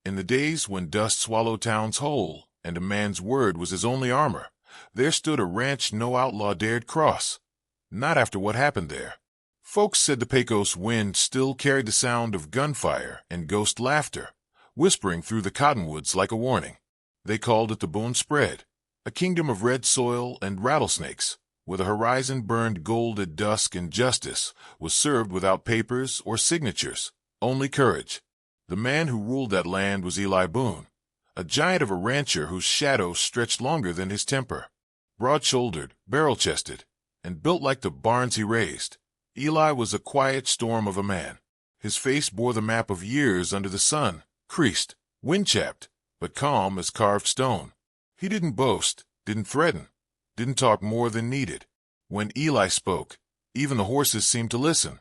In the days when dust swallowed towns whole, and a man's word was his only armor, there stood a ranch no outlaw dared cross. Not after what happened there. Folks said the Pecos wind still carried the sound of gunfire and ghost laughter, whispering through the cottonwoods like a warning. They called it the Boone Spread, a kingdom of red soil and rattlesnakes, where the horizon burned gold at dusk and justice was served without papers or signatures, only courage. The man who ruled that land was Eli Boone, a giant of a rancher whose shadow stretched longer than his temper. Broad-shouldered, barrel-chested, and built like the barns he raised, Eli was a quiet storm of a man. His face bore the map of years under the sun, creased, wind-chapped, but calm as carved stone. He didn't boast, didn't threaten, didn't talk more than needed. When Eli spoke, even the horses seemed to listen.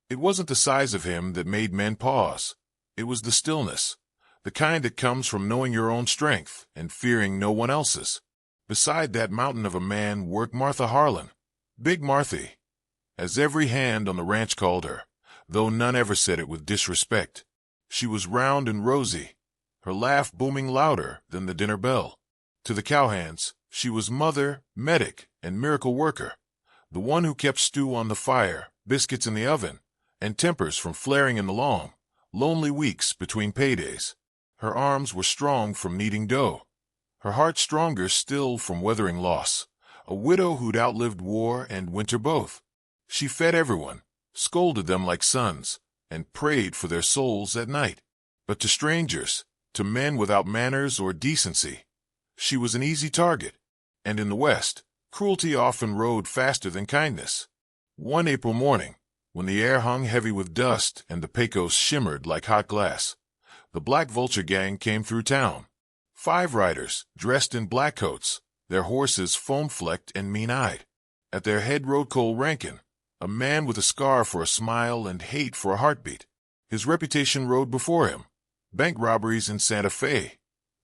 It wasn't the size of him that made men pause. It was the stillness, the kind that comes from knowing your own strength and fearing no one else's. Beside that mountain of a man worked Martha Harlan, Big Marthy, as every hand on the ranch called her, though none ever said it with disrespect. She was round and rosy, her laugh booming louder than the dinner bell. To the cowhands, she was mother, medic, and miracle worker, the one who kept stew on the fire, biscuits in the oven, and tempers from flaring in the long, lonely weeks between paydays. Her arms were strong from kneading dough, her heart stronger still from weathering loss, a widow who'd outlived war and winter both. She fed everyone, scolded them like sons, and prayed for their souls at night. But to strangers, to men without manners or decency, she was an easy target. And in the West, cruelty often rode faster than kindness. One April morning, when the air hung heavy with dust and the Pecos shimmered like hot glass, the Black Vulture gang came through town. 5 riders, dressed in black coats, their horses foam-flecked and mean-eyed. At their head rode Cole Rankin, a man with a scar for a smile and hate for a heartbeat. His reputation rode before him. Bank robberies in Santa Fe,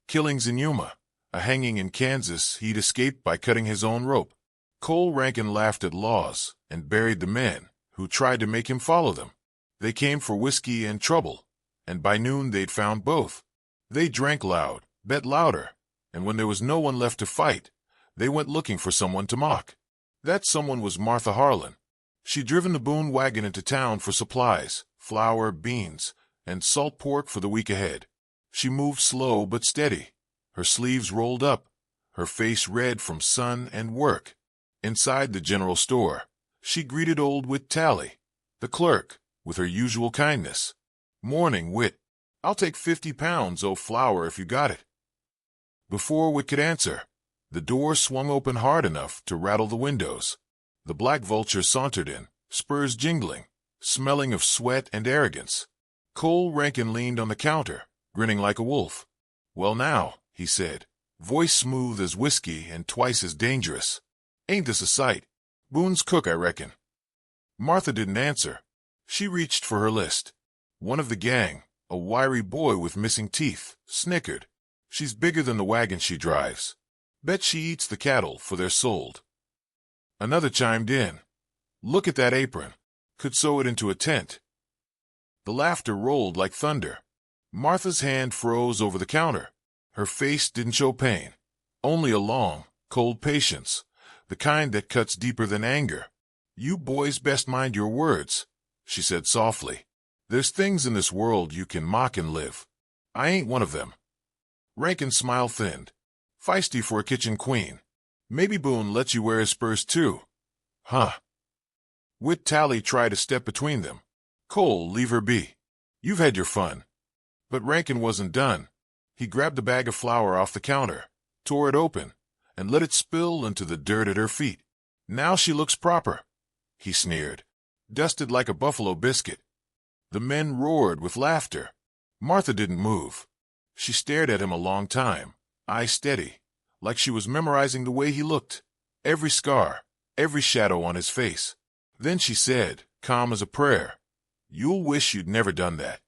killings in Yuma, a hanging in Kansas he'd escaped by cutting his own rope. Cole Rankin laughed at laws and buried the men who tried to make him follow them. They came for whiskey and trouble, and by noon they'd found both. They drank loud, bet louder, and when there was no one left to fight, they went looking for someone to mock. That someone was Martha Harlan. She'd driven the Boone wagon into town for supplies, flour, beans, and salt pork for the week ahead. She moved slow but steady, her sleeves rolled up, her face red from sun and work. Inside the general store, she greeted old Whit Tally, the clerk, with her usual kindness. "Morning, Whit. I'll take 50 pounds o' flour if you got it." Before Whit could answer, the door swung open hard enough to rattle the windows. The Black Vulture sauntered in, spurs jingling, smelling of sweat and arrogance. Cole Rankin leaned on the counter, grinning like a wolf. "Well now," he said, voice smooth as whiskey and twice as dangerous. "Ain't this a sight? Boone's cook, I reckon." Martha didn't answer. She reached for her list. One of the gang, a wiry boy with missing teeth, snickered. "She's bigger than the wagon she drives. Bet she eats the cattle for they're sold." Another chimed in. "Look at that apron. Could sew it into a tent." The laughter rolled like thunder. Martha's hand froze over the counter. Her face didn't show pain, only a long, cold patience, the kind that cuts deeper than anger. "You boys best mind your words," she said softly. "There's things in this world you can mock and live. I ain't one of them." Rankin's smile thinned. "Feisty for a kitchen queen. Maybe Boone lets you wear his spurs too." "Huh." Whit Tally tried to step between them. "Cole, leave her be. You've had your fun." But Rankin wasn't done. He grabbed the bag of flour off the counter, tore it open, and let it spill into the dirt at her feet. "Now she looks proper," he sneered, "dusted like a buffalo biscuit." The men roared with laughter. Martha didn't move. She stared at him a long time, eyes steady, like she was memorizing the way he looked, every scar, every shadow on his face. Then she said, calm as a prayer, "You'll wish you'd never done that."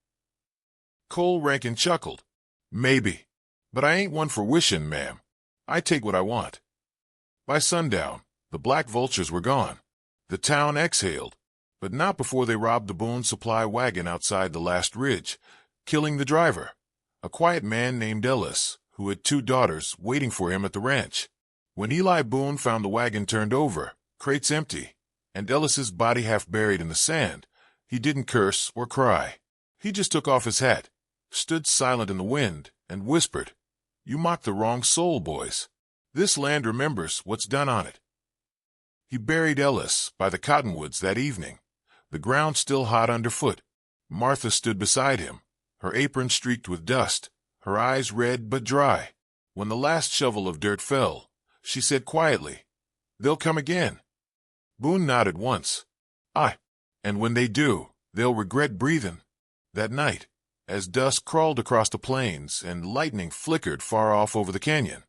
Cole Rankin chuckled. "Maybe. But I ain't one for wishing, ma'am. I take what I want." By sundown, the Black Vultures were gone. The town exhaled, but not before they robbed the Boone supply wagon outside the last ridge, killing the driver, a quiet man named Ellis, who had 2 daughters waiting for him at the ranch. When Eli Boone found the wagon turned over, crates empty, and Ellis's body half buried in the sand, he didn't curse or cry. He just took off his hat, stood silent in the wind, and whispered, "You mocked the wrong soul, boys. This land remembers what's done on it." He buried Ellis by the cottonwoods that evening, the ground still hot underfoot. Martha stood beside him, her apron streaked with dust, her eyes red but dry. When the last shovel of dirt fell, she said quietly, "They'll come again." Boone nodded once. "Aye, and when they do, they'll regret breathing." That night, as dusk crawled across the plains and lightning flickered far off over the canyon,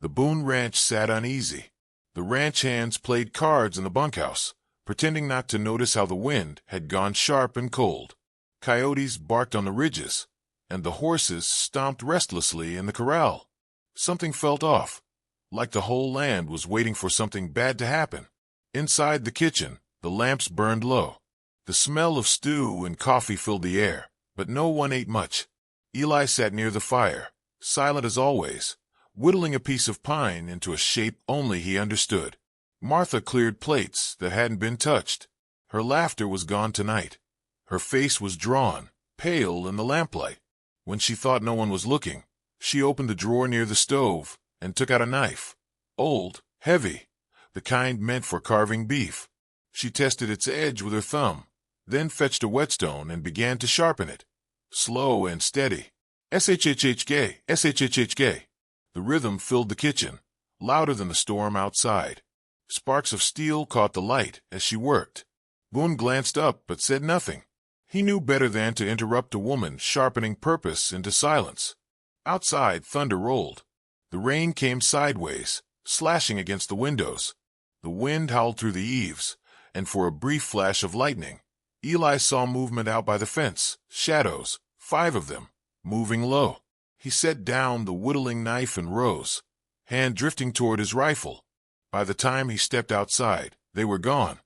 the Boone ranch sat uneasy. The ranch hands played cards in the bunkhouse, pretending not to notice how the wind had gone sharp and cold. Coyotes barked on the ridges, and the horses stomped restlessly in the corral. Something felt off, like the whole land was waiting for something bad to happen. Inside the kitchen, the lamps burned low. The smell of stew and coffee filled the air, but no one ate much. Eli sat near the fire, silent as always, whittling a piece of pine into a shape only he understood. Martha cleared plates that hadn't been touched. Her laughter was gone tonight. Her face was drawn, pale in the lamplight. When she thought no one was looking, she opened the drawer near the stove and took out a knife. Old, heavy, the kind meant for carving beef. She tested its edge with her thumb, then fetched a whetstone and began to sharpen it. Slow and steady. S-H-H-H-K, S-H-H-H-K. The rhythm filled the kitchen, louder than the storm outside. Sparks of steel caught the light as she worked. Boone glanced up but said nothing. He knew better than to interrupt a woman sharpening purpose into silence. Outside, thunder rolled. The rain came sideways, slashing against the windows. The wind howled through the eaves, and for a brief flash of lightning, Eli saw movement out by the fence, shadows, 5 of them, moving low. He set down the whittling knife and rose, hand drifting toward his rifle. By the time he stepped outside, they were gone.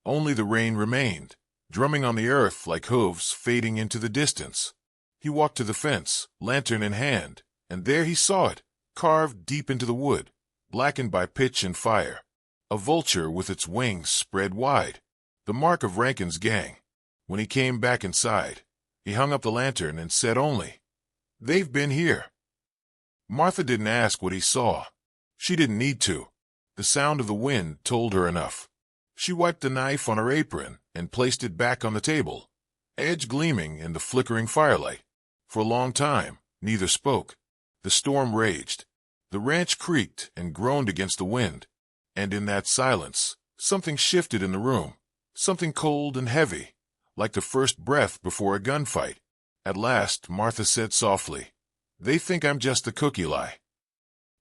Only the rain remained, drumming on the earth like hooves fading into the distance. He walked to the fence, lantern in hand, and there he saw it, carved deep into the wood, blackened by pitch and fire. A vulture with its wings spread wide, the mark of Rankin's gang. When he came back inside, he hung up the lantern and said only, "They've been here." Martha didn't ask what he saw. She didn't need to. The sound of the wind told her enough. She wiped the knife on her apron and placed it back on the table, edge gleaming in the flickering firelight. For a long time, neither spoke. The storm raged. The ranch creaked and groaned against the wind. And in that silence, something shifted in the room, something cold and heavy, like the first breath before a gunfight. At last, Martha said softly, "They think I'm the cook, Eli."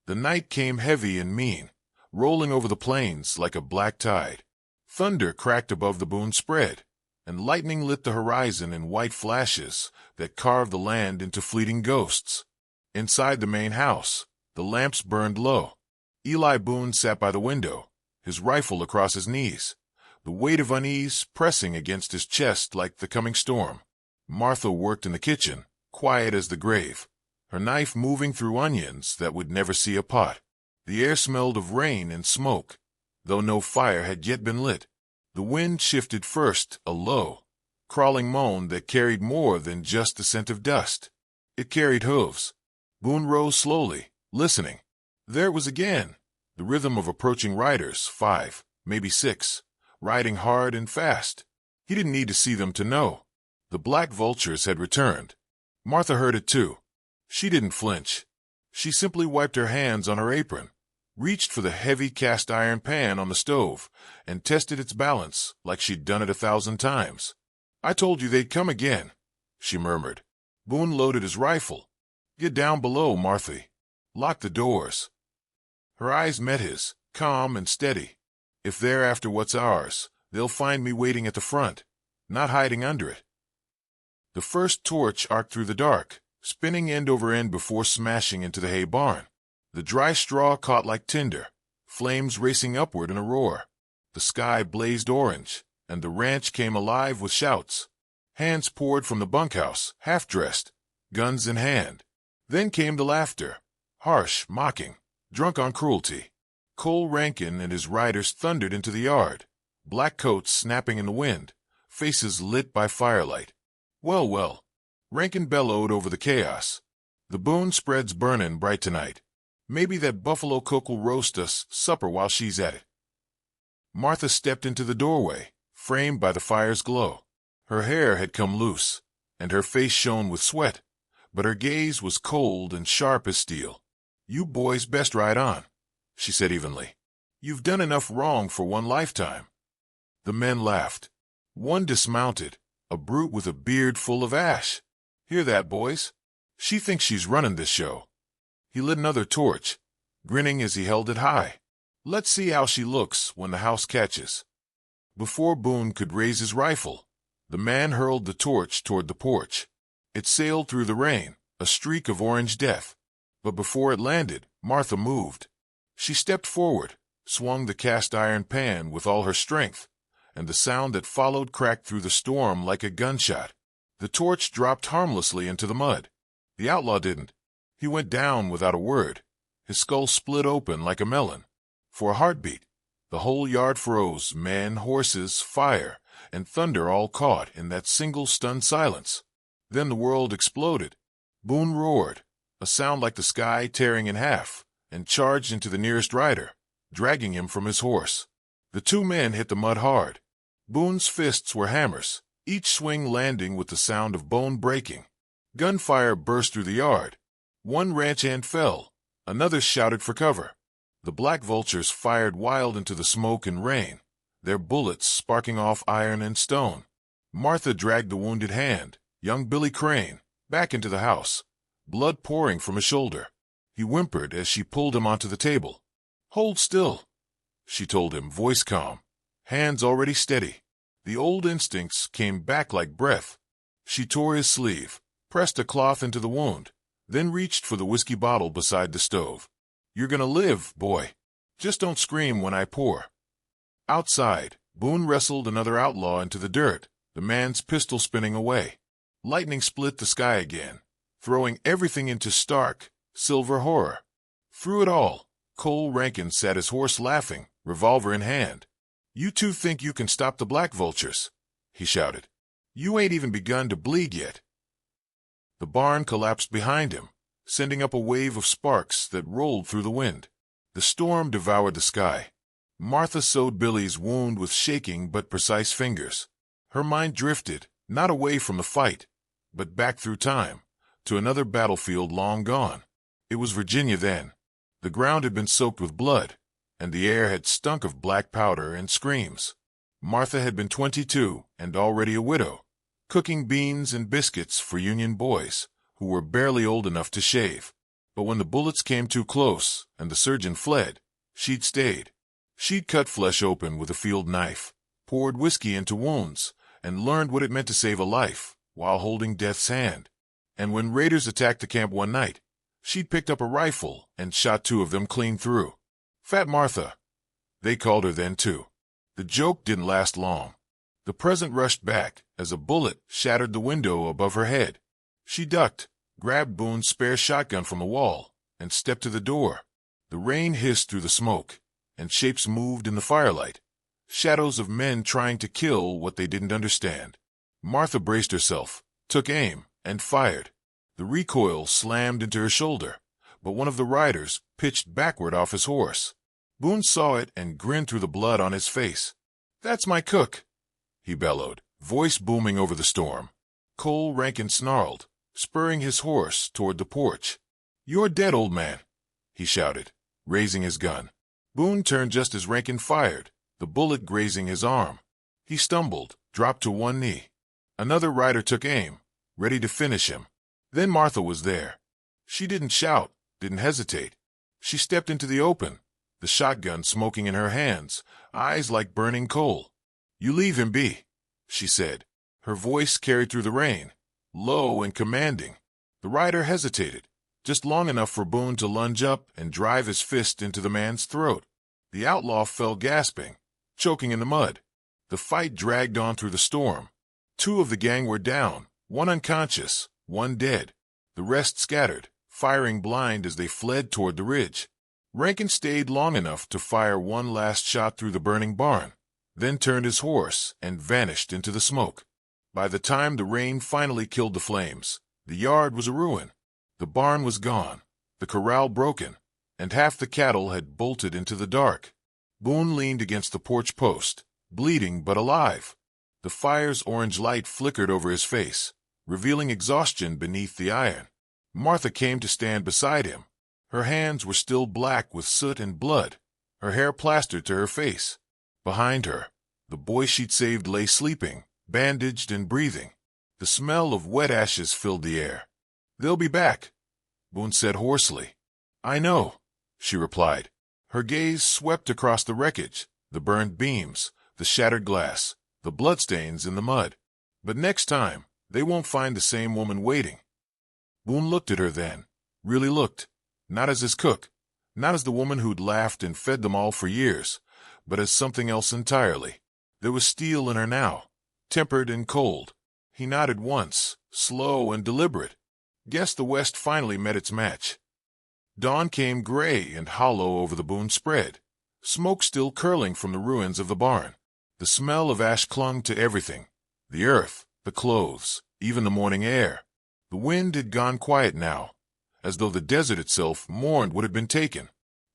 The night came heavy and mean, rolling over the plains like a black tide. Thunder cracked above the Boone spread, and lightning lit the horizon in white flashes that carved the land into fleeting ghosts. Inside the main house, the lamps burned low. Eli Boone sat by the window, his rifle across his knees, the weight of unease pressing against his chest like the coming storm. Martha worked in the kitchen, quiet as the grave, her knife moving through onions that would never see a pot. The air smelled of rain and smoke, though no fire had yet been lit. The wind shifted first, a low, crawling moan that carried more than just the scent of dust. It carried hooves. Boone rose slowly, listening. There it was again, the rhythm of approaching riders, 5, maybe 6, riding hard and fast. He didn't need to see them to know. The black vultures had returned. Martha heard it too. She didn't flinch. She simply wiped her hands on her apron, reached for the heavy cast-iron pan on the stove, and tested its balance like she'd done it 1,000 times. "I told you they'd come again," she murmured. Boone loaded his rifle. "Get down below, Martha. Lock the doors." Her eyes met his, calm and steady. "If they're after what's ours, they'll find me waiting at the front, not hiding under it." The first torch arced through the dark, spinning end over end before smashing into the hay barn. The dry straw caught like tinder, flames racing upward in a roar. The sky blazed orange, and the ranch came alive with shouts. Hands poured from the bunkhouse, half-dressed, guns in hand. Then came the laughter, harsh, mocking, drunk on cruelty. Cole Rankin and his riders thundered into the yard, black coats snapping in the wind, faces lit by firelight. Well, well, Rankin bellowed over the chaos. The Boone spread's burnin' bright tonight. Maybe that buffalo cook will roast us supper while she's at it. Martha stepped into the doorway, framed by the fire's glow. Her hair had come loose, and her face shone with sweat, but her gaze was cold and sharp as steel. "You boys best ride on," she said evenly. "You've done enough wrong for one lifetime." The men laughed. One dismounted, a brute with a beard full of ash. "Hear that, boys? She thinks she's running this show." He lit another torch, grinning as he held it high. "Let's see how she looks when the house catches." Before Boone could raise his rifle, the man hurled the torch toward the porch. It sailed through the rain, a streak of orange death. But before it landed, Martha moved. She stepped forward, swung the cast-iron pan with all her strength, and the sound that followed cracked through the storm like a gunshot. The torch dropped harmlessly into the mud. The outlaw didn't. He went down without a word. His skull split open like a melon. For a heartbeat, the whole yard froze, men, horses, fire, and thunder all caught in that single stunned silence. Then the world exploded. Boone roared, a sound like the sky tearing in half, and charged into the nearest rider, dragging him from his horse. The two men hit the mud hard. Boone's fists were hammers, each swing landing with the sound of bone breaking. Gunfire burst through the yard. One ranch hand fell. Another shouted for cover. The black vultures fired wild into the smoke and rain, their bullets sparking off iron and stone. Martha dragged the wounded hand, young Billy Crane, back into the house, blood pouring from his shoulder. He whimpered as she pulled him onto the table. "Hold still," she told him, voice calm, hands already steady. The old instincts came back like breath. She tore his sleeve, pressed a cloth into the wound, then reached for the whiskey bottle beside the stove. "You're gonna live, boy. Just don't scream when I pour." Outside, Boone wrestled another outlaw into the dirt, the man's pistol spinning away. Lightning split the sky again, throwing everything into stark, silver horror. Through it all, Cole Rankin sat his horse laughing, revolver in hand. "You two think you can stop the black vultures?" he shouted. "You ain't even begun to bleed yet." The barn collapsed behind him, sending up a wave of sparks that rolled through the wind. The storm devoured the sky. Martha sewed Billy's wound with shaking but precise fingers. Her mind drifted, not away from the fight, but back through time, to another battlefield long gone. It was Virginia then. The ground had been soaked with blood, and the air had stunk of black powder and screams. Martha had been 22 and already a widow, cooking beans and biscuits for Union boys who were barely old enough to shave. But when the bullets came too close and the surgeon fled, she'd stayed. She'd cut flesh open with a field knife, poured whiskey into wounds, and learned what it meant to save a life while holding death's hand. And when raiders attacked the camp one night, she'd picked up a rifle and shot 2 of them clean through. Fat Martha. They called her then, too. The joke didn't last long. The present rushed back as a bullet shattered the window above her head. She ducked, grabbed Boone's spare shotgun from the wall, and stepped to the door. The rain hissed through the smoke, and shapes moved in the firelight, shadows of men trying to kill what they didn't understand. Martha braced herself, took aim, and fired. The recoil slammed into her shoulder, but one of the riders pitched backward off his horse. Boone saw it and grinned through the blood on his face. "That's my cook," he bellowed, voice booming over the storm. Cole Rankin snarled, spurring his horse toward the porch. "You're dead, old man," he shouted, raising his gun. Boone turned just as Rankin fired, the bullet grazing his arm. He stumbled, dropped to one knee. Another rider took aim, ready to finish him. Then Martha was there. She didn't shout, didn't hesitate. She stepped into the open, the shotgun smoking in her hands, eyes like burning coal. "You leave him be," she said. Her voice carried through the rain, low and commanding. The rider hesitated, just long enough for Boone to lunge up and drive his fist into the man's throat. The outlaw fell gasping, choking in the mud. The fight dragged on through the storm. 2 of the gang were down, one unconscious, one dead. The rest scattered, firing blind as they fled toward the ridge. Rankin stayed long enough to fire one last shot through the burning barn, then turned his horse and vanished into the smoke. By the time the rain finally killed the flames, the yard was a ruin. The barn was gone, the corral broken, and half the cattle had bolted into the dark. Boone leaned against the porch post, bleeding but alive. The fire's orange light flickered over his face, revealing exhaustion beneath the iron. Martha came to stand beside him. Her hands were still black with soot and blood, her hair plastered to her face. Behind her, the boy she'd saved lay sleeping, bandaged and breathing. The smell of wet ashes filled the air. "They'll be back," Boone said hoarsely. "I know," she replied. Her gaze swept across the wreckage, the burned beams, the shattered glass, the bloodstains in the mud. "But next time, they won't find the same woman waiting." Boone looked at her then, really looked, not as his cook, not as the woman who'd laughed and fed them all for years, but as something else entirely. There was steel in her now, tempered and cold. He nodded once, slow and deliberate. Guess the West finally met its match. Dawn came gray and hollow over the Boone spread, smoke still curling from the ruins of the barn. The smell of ash clung to everything, the earth, the clothes, even the morning air. The wind had gone quiet now, as though the desert itself mourned what had been taken.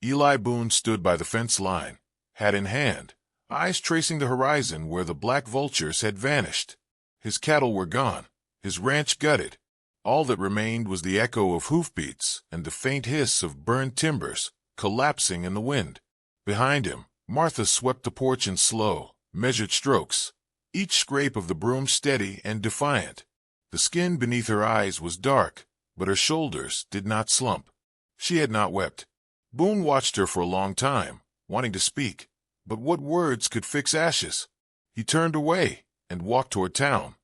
Eli Boone stood by the fence line, hat in hand, eyes tracing the horizon where the black vultures had vanished. His cattle were gone, his ranch gutted. All that remained was the echo of hoofbeats and the faint hiss of burned timbers collapsing in the wind. Behind him, Martha swept the porch in slow, measured strokes, each scrape of the broom steady and defiant. The skin beneath her eyes was dark, but her shoulders did not slump. She had not wept. Boone watched her for a long time, wanting to speak, but what words could fix ashes? He turned away and walked toward town.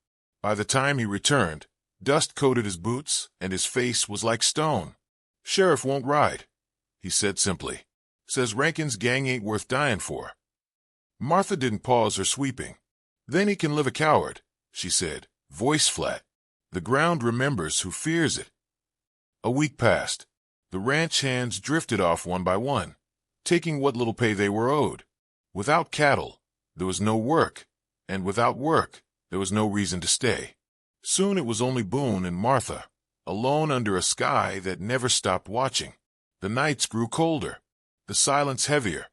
By the time he returned, dust coated his boots and his face was like stone. "Sheriff won't ride," he said simply. "Says Rankin's gang ain't worth dying for." Martha didn't pause her sweeping. "Then he can live a coward," she said, voice flat. "The ground remembers who fears it." A week passed. The ranch hands drifted off one by one, taking what little pay they were owed. Without cattle, there was no work, and without work, there was no reason to stay. Soon it was only Boone and Martha, alone under a sky that never stopped watching. The nights grew colder, the silence heavier.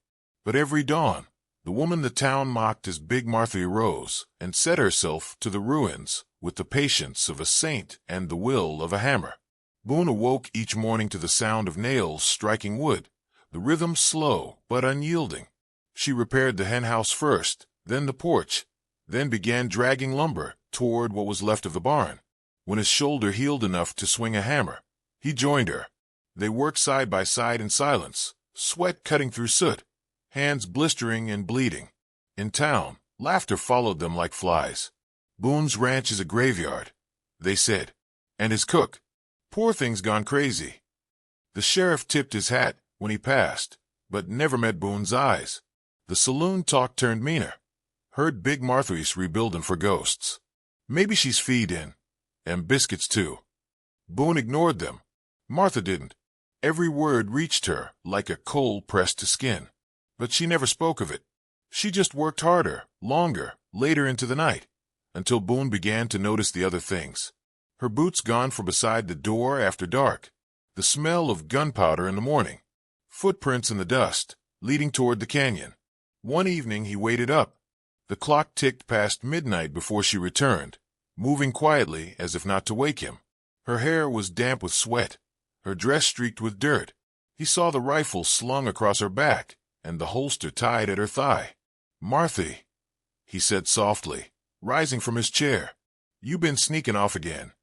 But every dawn, the woman the town mocked as Big Martha arose and set herself to the ruins with the patience of a saint and the will of a hammer. Boone awoke each morning to the sound of nails striking wood, the rhythm slow but unyielding. She repaired the henhouse first, then the porch, then began dragging lumber toward what was left of the barn. When his shoulder healed enough to swing a hammer, he joined her. They worked side by side in silence, sweat cutting through soot, hands blistering and bleeding. In town, laughter followed them like flies. "Boone's ranch is a graveyard," they said. "And his cook, poor thing's gone crazy." The sheriff tipped his hat when he passed, but never met Boone's eyes. The saloon talk turned meaner. Heard Big Martha's rebuilding for ghosts. Maybe she's feed-in. And biscuits, too. Boone ignored them. Martha didn't. Every word reached her like a coal pressed to skin. But she never spoke of it. She just worked harder, longer, later into the night, until Boone began to notice the other things. Her boots gone from beside the door after dark. The smell of gunpowder in the morning. Footprints in the dust, leading toward the canyon. One evening he waited up. The clock ticked past midnight before she returned, moving quietly as if not to wake him. Her hair was damp with sweat, her dress streaked with dirt. He saw the rifle slung across her back and the holster tied at her thigh. "Marthy," he said softly, rising from his chair, "you been sneaking off again."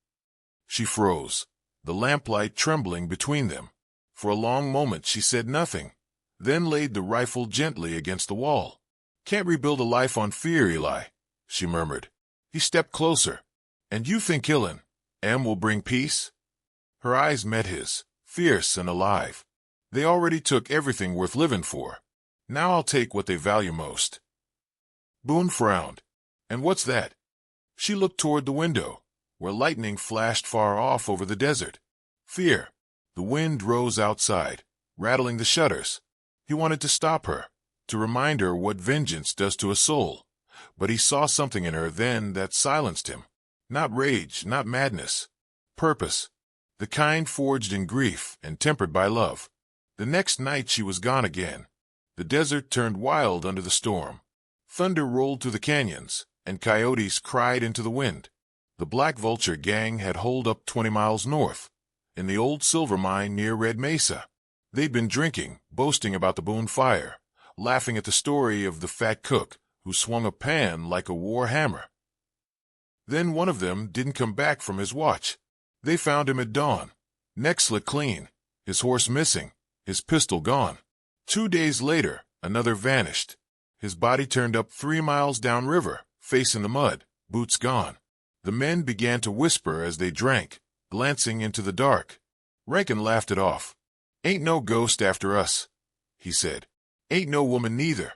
She froze, the lamplight trembling between them. For a long moment she said nothing, then laid the rifle gently against the wall. "Can't rebuild a life on fear, Eli," she murmured. He stepped closer. "And you think killing M will bring peace?" Her eyes met his, fierce and alive. "They already took everything worth living for. Now I'll take what they value most." Boone frowned. "And what's that?" She looked toward the window, where lightning flashed far off over the desert. "Fear." The wind rose outside, rattling the shutters. He wanted to stop her, to remind her what vengeance does to a soul. But he saw something in her then that silenced him. Not rage, not madness. Purpose. The kind forged in grief and tempered by love. The next night she was gone again. The desert turned wild under the storm. Thunder rolled through the canyons, and coyotes cried into the wind. The Black Vulture gang had holed up 20 miles north, in the old silver mine near Red Mesa. They'd been drinking, boasting about the Boone fire, laughing at the story of the fat cook who swung a pan like a war hammer. Then one of them didn't come back from his watch. They found him at dawn, neck slit clean, his horse missing, his pistol gone. 2 days later, another vanished. His body turned up 3 miles downriver, face in the mud, boots gone. The men began to whisper as they drank, glancing into the dark. Rankin laughed it off. "Ain't no ghost after us," he said. "Ain't no woman neither."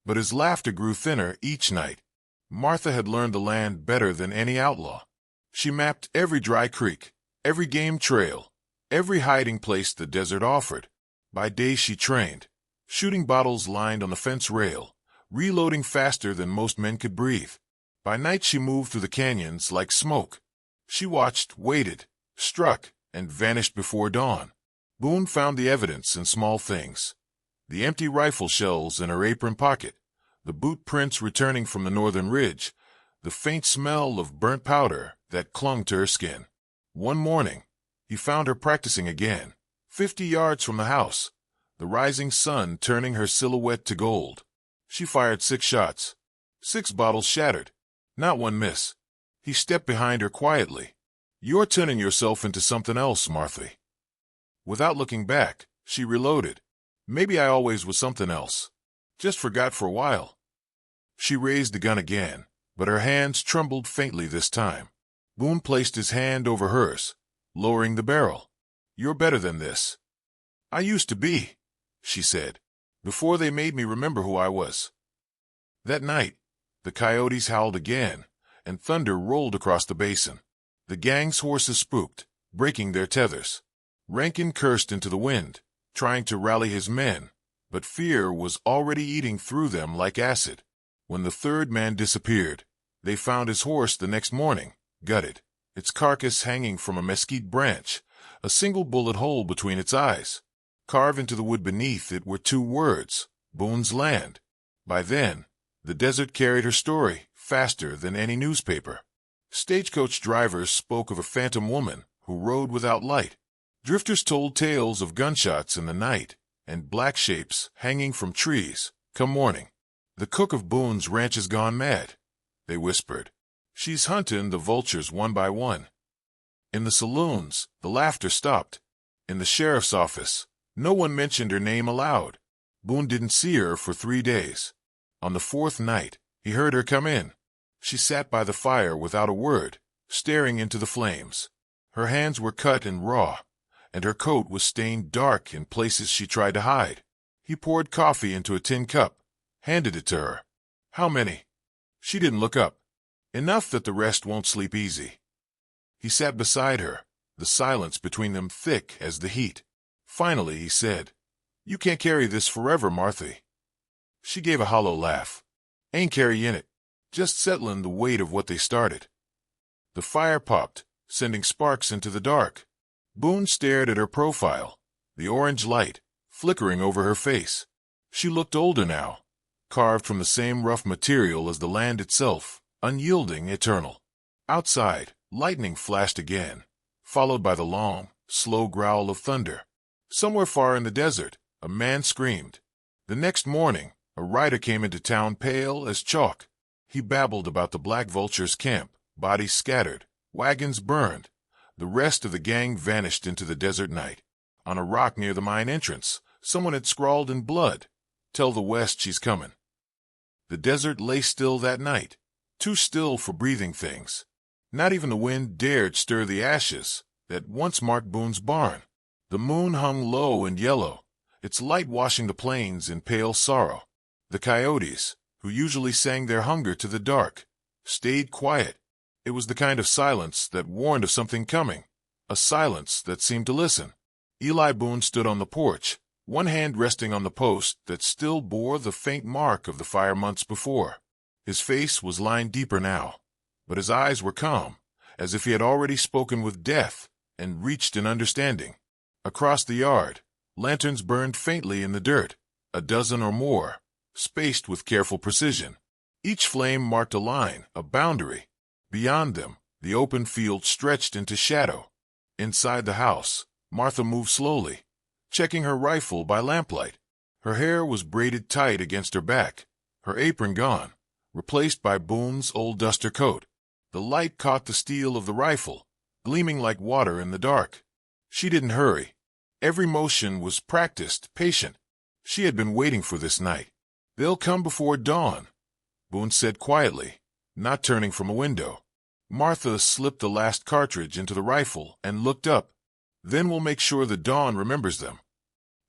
But his laughter grew thinner each night. Martha had learned the land better than any outlaw. She mapped every dry creek, every game trail, every hiding place the desert offered. By day she trained, shooting bottles lined on the fence rail, reloading faster than most men could breathe. By night she moved through the canyons like smoke. She watched, waited, struck, and vanished before dawn. Boone found the evidence in small things. The empty rifle shells in her apron pocket, the boot prints returning from the northern ridge, the faint smell of burnt powder that clung to her skin. One morning, he found her practicing again, 50 yards from the house, the rising sun turning her silhouette to gold. She fired 6 shots. 6 bottles shattered. Not one miss. He stepped behind her quietly. "You're turning yourself into something else, Martha." Without looking back, she reloaded. "Maybe I always was something else. Just forgot for a while." She raised the gun again, but her hands trembled faintly this time. Boone placed his hand over hers, lowering the barrel. "You're better than this." "I used to be," she said, "before they made me remember who I was." That night, the coyotes howled again, and thunder rolled across the basin. The gang's horses spooked, breaking their tethers. Rankin cursed into the wind, trying to rally his men, but fear was already eating through them like acid. When the third man disappeared, they found his horse the next morning, gutted, its carcass hanging from a mesquite branch, a single bullet hole between its eyes. Carved into the wood beneath it were 2 words, Boone's Land. By then, the desert carried her story faster than any newspaper. Stagecoach drivers spoke of a phantom woman who rode without light. Drifters told tales of gunshots in the night and black shapes hanging from trees, come morning. "The cook of Boone's ranch has gone mad," they whispered. "She's hunting the vultures one by one." In the saloons, the laughter stopped. In the sheriff's office, no one mentioned her name aloud. Boone didn't see her for 3 days. On the 4th night, he heard her come in. She sat by the fire without a word, staring into the flames. Her hands were cut and raw, and her coat was stained dark in places she tried to hide. He poured coffee into a tin cup, handed it to her. "How many?" She didn't look up. "Enough that the rest won't sleep easy." He sat beside her, the silence between them thick as the heat. Finally he said, "You can't carry this forever, Martha." She gave a hollow laugh. "Ain't carrying it, just settling the weight of what they started." The fire popped, sending sparks into the dark. Boone stared at her profile, the orange light flickering over her face. She looked older now, carved from the same rough material as the land itself, unyielding, eternal. Outside, lightning flashed again, followed by the long, slow growl of thunder. Somewhere far in the desert, a man screamed. The next morning, a rider came into town pale as chalk. He babbled about the Black Vulture's camp, bodies scattered, wagons burned. The rest of the gang vanished into the desert night. On a rock near the mine entrance, someone had scrawled in blood, "Tell the West she's coming." The desert lay still that night, too still for breathing things. Not even the wind dared stir the ashes that once marked Boone's barn. The moon hung low and yellow, its light washing the plains in pale sorrow. The coyotes, who usually sang their hunger to the dark, stayed quiet. It was the kind of silence that warned of something coming, a silence that seemed to listen. Eli Boone stood on the porch, one hand resting on the post that still bore the faint mark of the fire months before. His face was lined deeper now, but his eyes were calm, as if he had already spoken with death and reached an understanding. Across the yard, lanterns burned faintly in the dirt, a dozen or more, spaced with careful precision. Each flame marked a line, a boundary. Beyond them, the open field stretched into shadow. Inside the house, Martha moved slowly, checking her rifle by lamplight. Her hair was braided tight against her back, her apron gone, replaced by Boone's old duster coat. The light caught the steel of the rifle, gleaming like water in the dark. She didn't hurry. Every motion was practiced, patient. She had been waiting for this night. "They'll come before dawn," Boone said quietly, not turning from a window. Martha slipped the last cartridge into the rifle and looked up. "Then we'll make sure the dawn remembers them."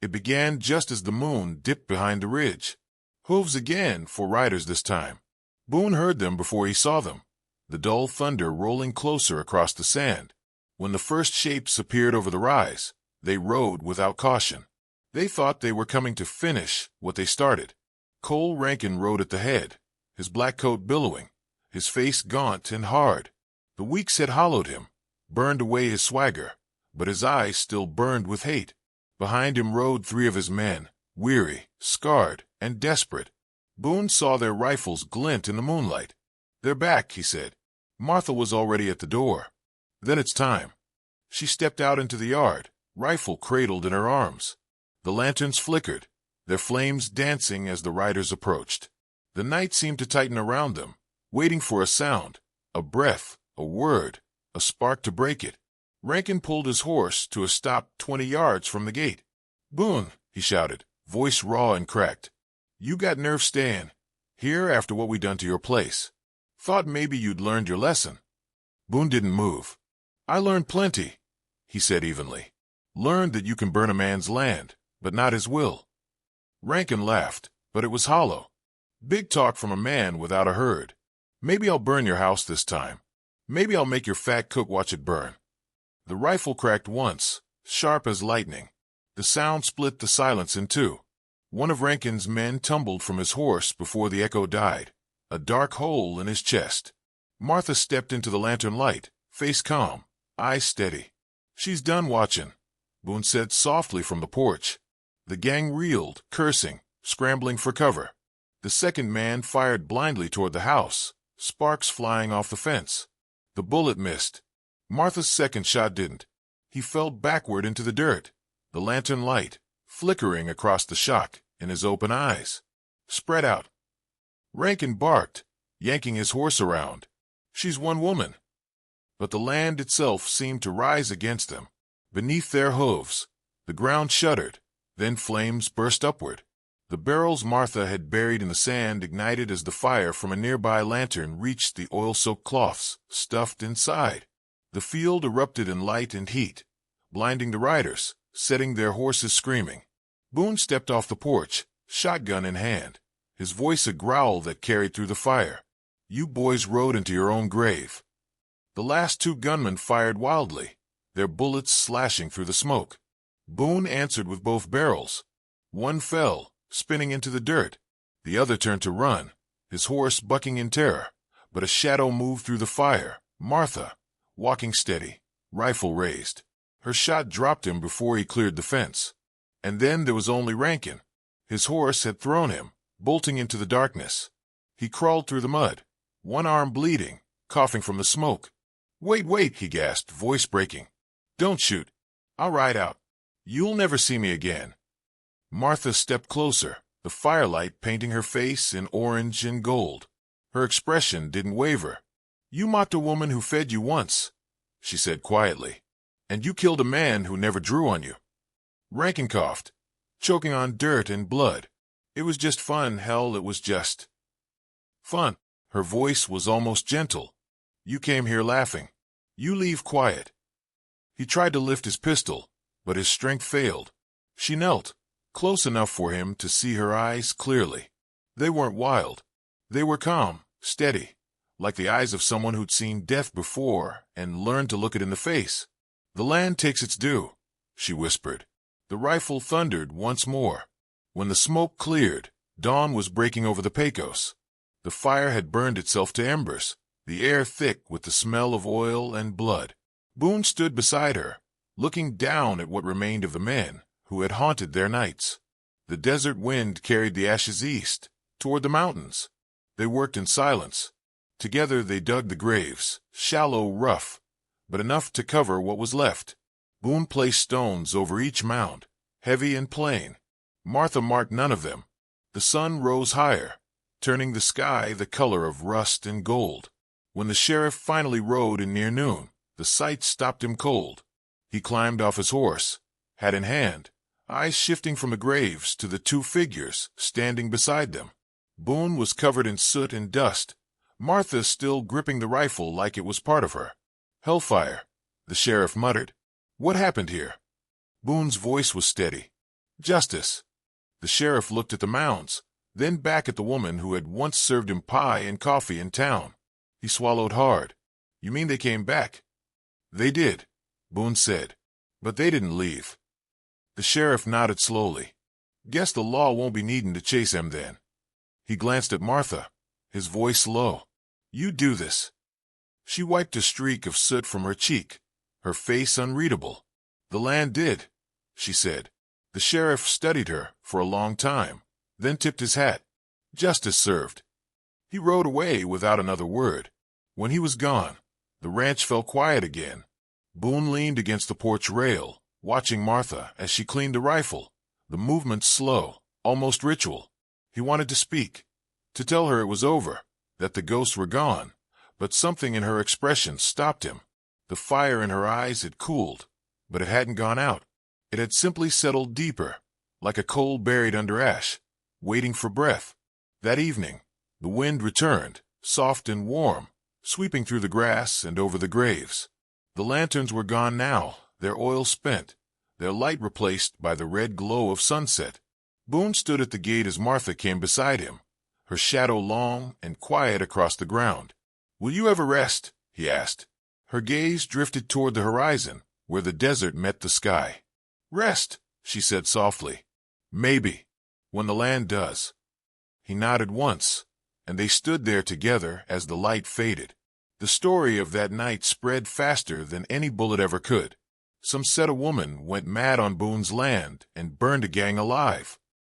It began just as the moon dipped behind the ridge. Hooves again for riders this time. Boone heard them before he saw them, the dull thunder rolling closer across the sand. When the first shapes appeared over the rise, they rode without caution. They thought they were coming to finish what they started. Cole Rankin rode at the head, his black coat billowing, his face gaunt and hard. The weeks had hollowed him, burned away his swagger, but his eyes still burned with hate. Behind him rode three of his men, weary, scarred, and desperate. Boone saw their rifles glint in the moonlight. "They're back," he said. Martha was already at the door. "Then it's time." She stepped out into the yard, rifle cradled in her arms. The lanterns flickered, their flames dancing as the riders approached. The night seemed to tighten around them, waiting for a sound, a breath, a word, a spark to break it. Rankin pulled his horse to a stop 20 yards from the gate. "Boone," he shouted, voice raw and cracked. "You got nerve staying here after what we done to your place. Thought maybe you'd learned your lesson." Boone didn't move. "I learned plenty," he said evenly. "Learned that you can burn a man's land, but not his will." Rankin laughed, but it was hollow. "Big talk from a man without a herd. Maybe I'll burn your house this time. Maybe I'll make your fat cook watch it burn." The rifle cracked once, sharp as lightning. The sound split the silence in two. One of Rankin's men tumbled from his horse before the echo died, a dark hole in his chest. Martha stepped into the lantern light, face calm, eyes steady. "She's done watching," Boone said softly from the porch. The gang reeled, cursing, scrambling for cover. The second man fired blindly toward the house, sparks flying off the fence. The bullet missed. Martha's second shot didn't. He fell backward into the dirt, the lantern light flickering across the shock in his open eyes. "Spread out." Rankin barked, yanking his horse around. "She's one woman." But the land itself seemed to rise against them. Beneath their hooves, the ground shuddered, then flames burst upward. The barrels Martha had buried in the sand ignited as the fire from a nearby lantern reached the oil-soaked cloths stuffed inside. The field erupted in light and heat, blinding the riders, setting their horses screaming. Boone stepped off the porch, shotgun in hand, his voice a growl that carried through the fire. "You boys rode into your own grave." The last two gunmen fired wildly, their bullets slashing through the smoke. Boone answered with both barrels. One fell, spinning into the dirt. The other turned to run, his horse bucking in terror, but a shadow moved through the fire. Martha, walking steady, rifle raised. Her shot dropped him before he cleared the fence. And then there was only Rankin. His horse had thrown him, bolting into the darkness. He crawled through the mud, one arm bleeding, coughing from the smoke. Wait, he gasped, voice breaking. "Don't shoot. I'll ride out. You'll never see me again." Martha stepped closer, the firelight painting her face in orange and gold. Her expression didn't waver. "You mocked a woman who fed you once," she said quietly. "And you killed a man who never drew on you." Rankin coughed, choking on dirt and blood. "It was just fun, hell, it was just fun." Her voice was almost gentle. "You came here laughing. You leave quiet." He tried to lift his pistol, but his strength failed. She knelt, close enough for him to see her eyes clearly. They weren't wild. They were calm, steady, like the eyes of someone who'd seen death before and learned to look it in the face. "The land takes its due," she whispered. The rifle thundered once more. When the smoke cleared, dawn was breaking over the Pecos. The fire had burned itself to embers, the air thick with the smell of oil and blood. Boone stood beside her, looking down at what remained of the men who had haunted their nights. The desert wind carried the ashes east, toward the mountains. They worked in silence. Together they dug the graves, shallow, rough, but enough to cover what was left. Boone placed stones over each mound, heavy and plain. Martha marked none of them. The sun rose higher, turning the sky the color of rust and gold. When the sheriff finally rode in near noon, the sight stopped him cold. He climbed off his horse, hat in hand, eyes shifting from the graves to the two figures standing beside them. Boone was covered in soot and dust, Martha still gripping the rifle like it was part of her. Hellfire, the sheriff muttered. What happened here? Boone's voice was steady. Justice. The sheriff looked at the mounds, then back at the woman who had once served him pie and coffee in town. He swallowed hard. You mean they came back? They did, Boone said, but they didn't leave. The sheriff nodded slowly. Guess the law won't be needing to chase him then. He glanced at Martha, his voice low. You do this. She wiped a streak of soot from her cheek, her face unreadable. The land did, she said. The sheriff studied her for a long time, then tipped his hat. Justice served. He rode away without another word. When he was gone, the ranch fell quiet again. Boone leaned against the porch rail, watching Martha as she cleaned the rifle, the movement slow, almost ritual. He wanted to speak, to tell her it was over, that the ghosts were gone, but something in her expression stopped him. The fire in her eyes had cooled, but it hadn't gone out. It had simply settled deeper, like a coal buried under ash, waiting for breath. That evening, the wind returned, soft and warm, sweeping through the grass and over the graves. The lanterns were gone now, their oil spent, their light replaced by the red glow of sunset. Boone stood at the gate as Martha came beside him, her shadow long and quiet across the ground. Will you ever rest? He asked. Her gaze drifted toward the horizon, where the desert met the sky. Rest, she said softly. Maybe, when the land does. He nodded once, and they stood there together as the light faded. The story of that night spread faster than any bullet ever could. Some said a woman went mad on Boone's land and burned a gang alive.